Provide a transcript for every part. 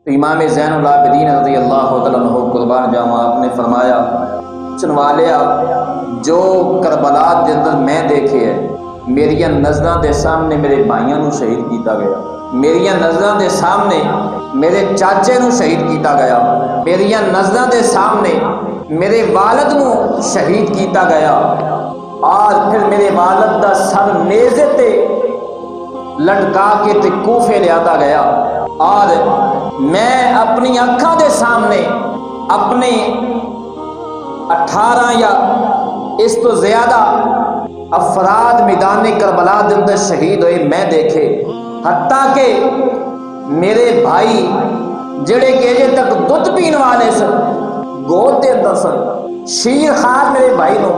تو امام زین العابدین رضی اللہ تعالیٰ عنہ قربان جاواں آپ نے فرمایا چنوالیا جو کربلا دے اندر میں دیکھے ہے میریاں نظراں دے سامنے میرے بھائیاں نو شہید کیتا گیا، میریاں نظراں دے سامنے میرے چاچے نو شہید کیتا گیا، میریاں نظراں دے سامنے میرے والد نو شہید کیتا گیا، اور پھر میرے والد دا سر نیزے تے لٹکا کے تے کوفے لیا گیا، اور میں اپنی آنکھاں دے سامنے اپنے 18 یا اس تو زیادہ افراد میدان کربلا دے اندر شہید ہوئے میں دیکھے، حتیٰ کہ میرے بھائی جڑے کہ اجے تک دودھ پین والے سن گود دے اندر سن، شیر خار میرے بھائی نو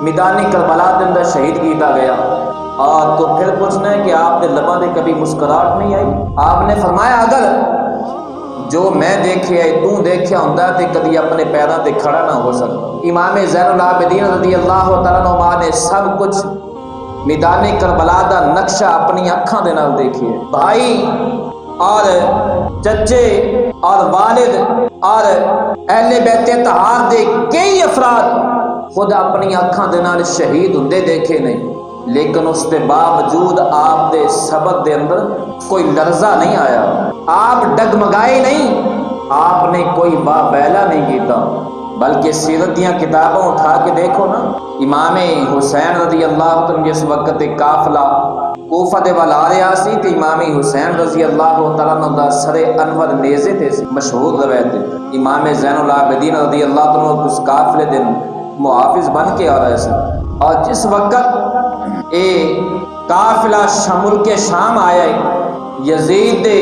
میدان کربلا دے اندر شہید کیتا گیا۔ اور تو پھر پوچھنا ہے کہ آپ نے لباں دے کبھی مسکراہٹ نہیں آئی؟ آپ نے فرمایا اگر جو میں دیکھے تو دیکھیا ہوندا تے کبھی اپنے پیراں تے کھڑا نہ ہو سکتا۔ امام زین العابدین رضی اللہ تعالیٰ عنہ نے سب کچھ میدان کربلا دا نقشہ اپنی اکھاں دے نال دیکھے، بھائی اور چچے اور والد اور اہل بیت طہار دے کئی افراد خود اپنی اکھاں دے نال شہید ہوندے دیکھے نہیں، لیکن اس کے باوجود آپ دے صبر دے اندر کوئی لرزہ نہیں آیا، آپ ڈگمگائے نہیں، آپ نے کوئی باویلا نہیں کیتا، بلکہ سیرت دیاں کتابوں اٹھا کے دیکھو نا، امام حسین رضی اللہ عنہ جس وقت قافلہ کوفہ دے ول آ رہا سی تے امام حسین رضی اللہ تعالیٰ عنہ دا سر انور نیزے تے سی، مشہور روایت ہے، امام زین العابدین رضی اللہ عنہ اس قافلے دے محافظ بن کے آ رہے سی، اور جس وقت اے قافلہ ملک شام آیا ہے، یزید دے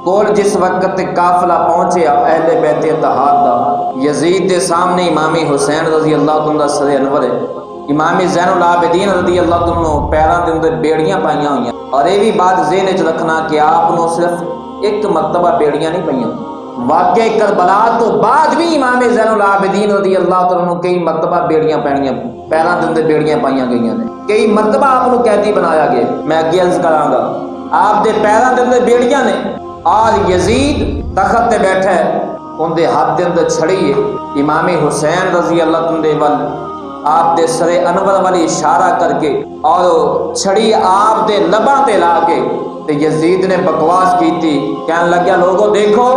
کول جس وقت قافلہ پہنچے اہل بیت طہار دا، یزید دے سامنے امام حسین رضی اللہ عنہ دا سر انور ہے، امام زین العابدین رضی اللہ عنہ پیراں دے اندر بیڑیاں پائیاں ہوئیاں، اور یہ بھی بات ذہن وچ رکھنا کہ آپ نو صرف ایک مرتبہ بیڑیاں نہیں پائیاں، واقعہ کربلا تو بعد بھی امام زین العابدین رضی اللہ عنہ کئی مرتبہ بیڑیاں پائیاں، پیراں دے اندر بیڑیاں پائیاں گئیاں نے، کئی مرتبہ آپ کو قیدی بنایا گیا، میں اگے عرض کراں گا، آپ دے پیراں دے اندر بیڑیاں نے، اور یزید تخت تے بیٹھا ہے، ان دے ہاتھ دے اندر چھڑی ہے، امام حسین رضی اللہ عنہ دے ول آپ دے سر انور والی اشارہ کر کے اور چھڑی آپ دے لباں تے لا کے تے یزید نے بکواس کی تھی، کہنے لگیا لوگوں دیکھو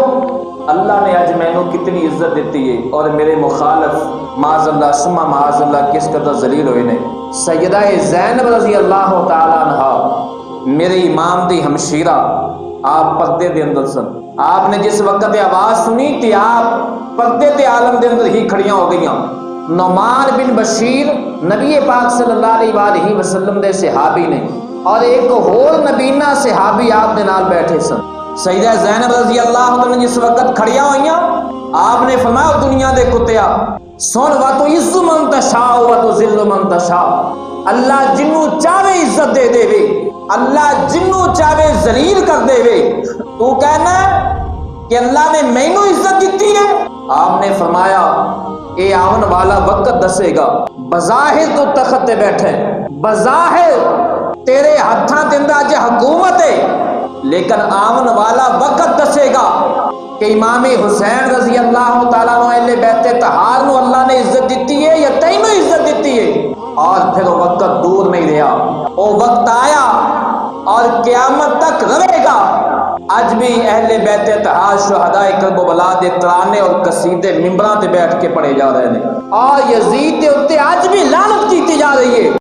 اللہ نے آج مینوں کتنی عزت دیتی ہے اور میرے مخالف معاذ اللہ ثم معاذ اللہ کس قدر ذلیل ہوئے نے۔ سیدہ زینب رضی اللہ تعالی عنہا میرے امام دی ہمشیرہ، آپ پردے دے اندر سن، آپ نے جس وقت آواز سنی تھی آپ پردے دے عالم دے اندر ہی کھڑیاں ہو گئیاں۔ نعمان بن بشیر نبی پاک صلی اللہ علیہ وآلہ وسلم دے صحابی نے، اور ایک اور نبینہ صحابی آپ دے نال بیٹھے سن، سیدہ زینب رضی اللہ عنہ جس وقت کھڑیاں ہوئیاں، آپ نے فرمایا دنیا دے کتیا سن وَتُعِزُّ مَن تَشَاءُ وَتُذِلُّ مَن تَشَاءُ، اللہ جنوں چاہے عزت دے دے وے، اللہ جنوں چاہے ذلیل کر دے وے، تو کہنا کہ اللہ نے مینوں عزت دیتی ہے؟ آپ نے فرمایا اے آون والا وقت دسے گا، بظاہر تو تخت تے بیٹھے، بظاہر تیرے ہتھاں دے اندر اج حکومت ہے، لیکن آون والا وقت دسے گا کہ امام حسین رضی اللہ تعالیٰ عنہ اہل بیت طہار نو اللہ نے عزت دیتی ہے یا تینوں عزت دیتی ہے؟ اور پھر وہ وقت دور نہیں رہا، وہ وقت آیا اور قیامت تک رہے گا، آج بھی اہل بیت طہار شہداء کربلا دے ترانے اور قصیدے ممبراں تے بیٹھ کے پڑھے جا رہے ہیں، اور یزید دے اوتے آج بھی لعنت کیتی جا رہی ہے۔